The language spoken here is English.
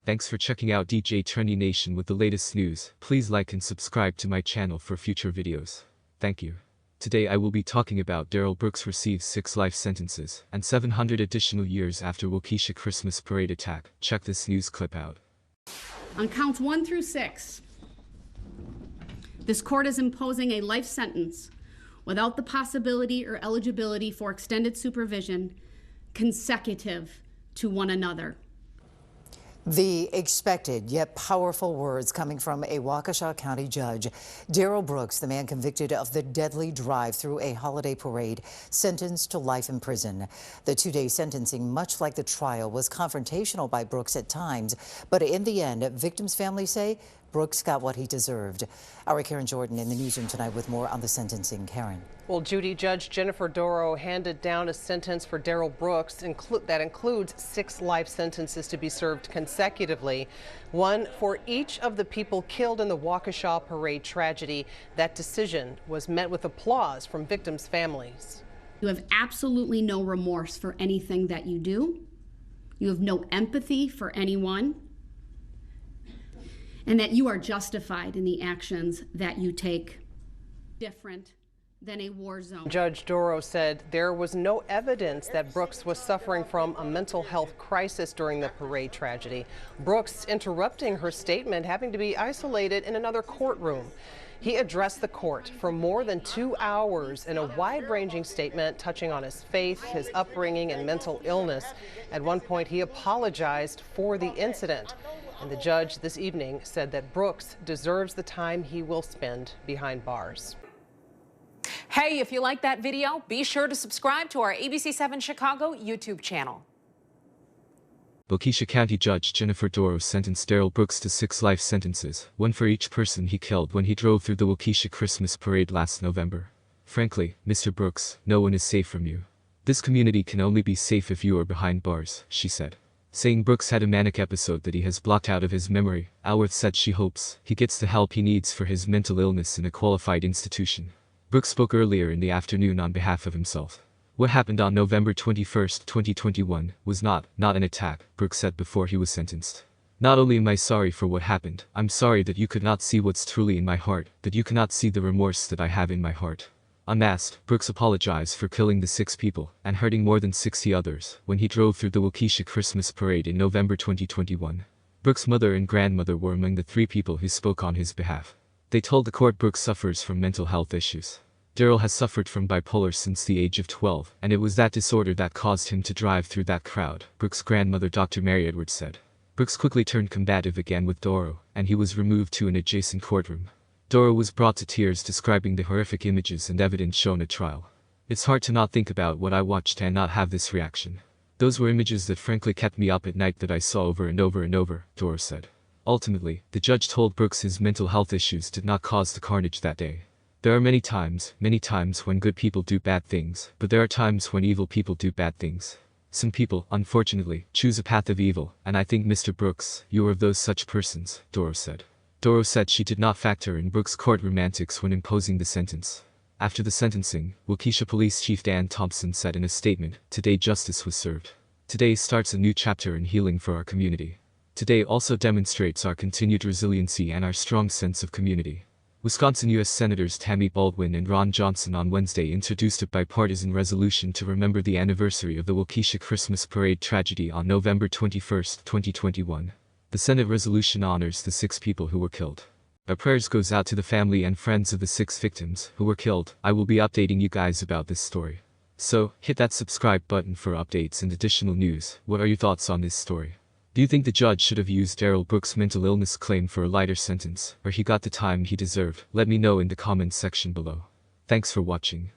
Thanks for checking out DJ Trendie Nation with the latest news. Please like and subscribe to my channel for future videos. Thank you. Today I will be talking about Darrell Brooks receives 6 life sentences and 700 additional years after Waukesha Christmas Parade attack. Check this news clip out. On counts 1 through 6, this court is imposing a life sentence without the possibility or eligibility for extended supervision consecutive to one another. The expected yet powerful words coming from a Waukesha County judge. Darrell Brooks, the man convicted of the deadly drive through a holiday parade, sentenced to life in prison. The 2-day sentencing, much like the trial, was confrontational by Brooks at times, but in the end, victims' families say Brooks got what he deserved. Our Karen Jordan in the newsroom tonight with more on the sentencing. Karen. Well, Judy, Judge Jennifer Dorow handed down a sentence for Darrell Brooks that includes 6 life sentences to be served consecutively, one for each of the people killed in the Waukesha Parade tragedy. That decision was met with applause from victims' families. You have absolutely no remorse for anything that you do. You have no empathy for anyone, and that you are justified in the actions that you take. Different than a war zone. Judge Dorow said there was no evidence that Brooks was suffering from a mental health crisis during the parade tragedy. Brooks interrupting her statement, having to be isolated in another courtroom. He addressed the court for more than 2 hours in a wide-ranging statement touching on his faith, his upbringing, and mental illness. At one point, he apologized for the incident. And the judge this evening said that Brooks deserves the time he will spend behind bars. Hey, if you like that video, be sure to subscribe to our ABC7 Chicago YouTube channel. Waukesha County Judge Jennifer Dorow sentenced Darrell Brooks to 6 life sentences, one for each person he killed when he drove through the Waukesha Christmas Parade last November. Frankly, Mr. Brooks, no one is safe from you. This community can only be safe if you are behind bars, she said. Saying Brooks had a manic episode that he has blocked out of his memory, Alworth said she hopes he gets the help he needs for his mental illness in a qualified institution. Brooks spoke earlier in the afternoon on behalf of himself. What happened on November 21, 2021, was not an attack, Brooks said before he was sentenced. Not only am I sorry for what happened, I'm sorry that you could not see what's truly in my heart, that you cannot see the remorse that I have in my heart. Unmasked, Brooks apologized for killing the 6 people and hurting more than 60 others when he drove through the Waukesha Christmas Parade in November 2021. Brooks' mother and grandmother were among the 3 people who spoke on his behalf. They told the court Brooks suffers from mental health issues. Darrell has suffered from bipolar since the age of 12, and it was that disorder that caused him to drive through that crowd, Brooks' grandmother Dr. Mary Edwards said. Brooks quickly turned combative again with Dorow, and he was removed to an adjacent courtroom. Dorow was brought to tears describing the horrific images and evidence shown at trial. It's hard to not think about what I watched and not have this reaction. Those were images that frankly kept me up at night that I saw over and over and over, Dorow said. Ultimately, the judge told Brooks his mental health issues did not cause the carnage that day. There are many times when good people do bad things, but there are times when evil people do bad things. Some people, unfortunately, choose a path of evil, and I think Mr. Brooks, you are of those such persons, Dorow said. Dorow said she did not factor in Brooks' courtroom antics when imposing the sentence. After the sentencing, Waukesha Police Chief Dan Thompson said in a statement, "Today justice was served. Today starts a new chapter in healing for our community. Today also demonstrates our continued resiliency and our strong sense of community." Wisconsin U.S. Senators Tammy Baldwin and Ron Johnson on Wednesday introduced a bipartisan resolution to remember the anniversary of the Waukesha Christmas Parade tragedy on November 21, 2021. The Senate resolution honors the 6 people who were killed. Our prayers goes out to the family and friends of the 6 victims who were killed. I will be updating you guys about this story. So, hit that subscribe button for updates and additional news. What are your thoughts on this story? Do you think the judge should have used Darrell Brooks' mental illness claim for a lighter sentence, or he got the time he deserved? Let me know in the comments section below. Thanks for watching.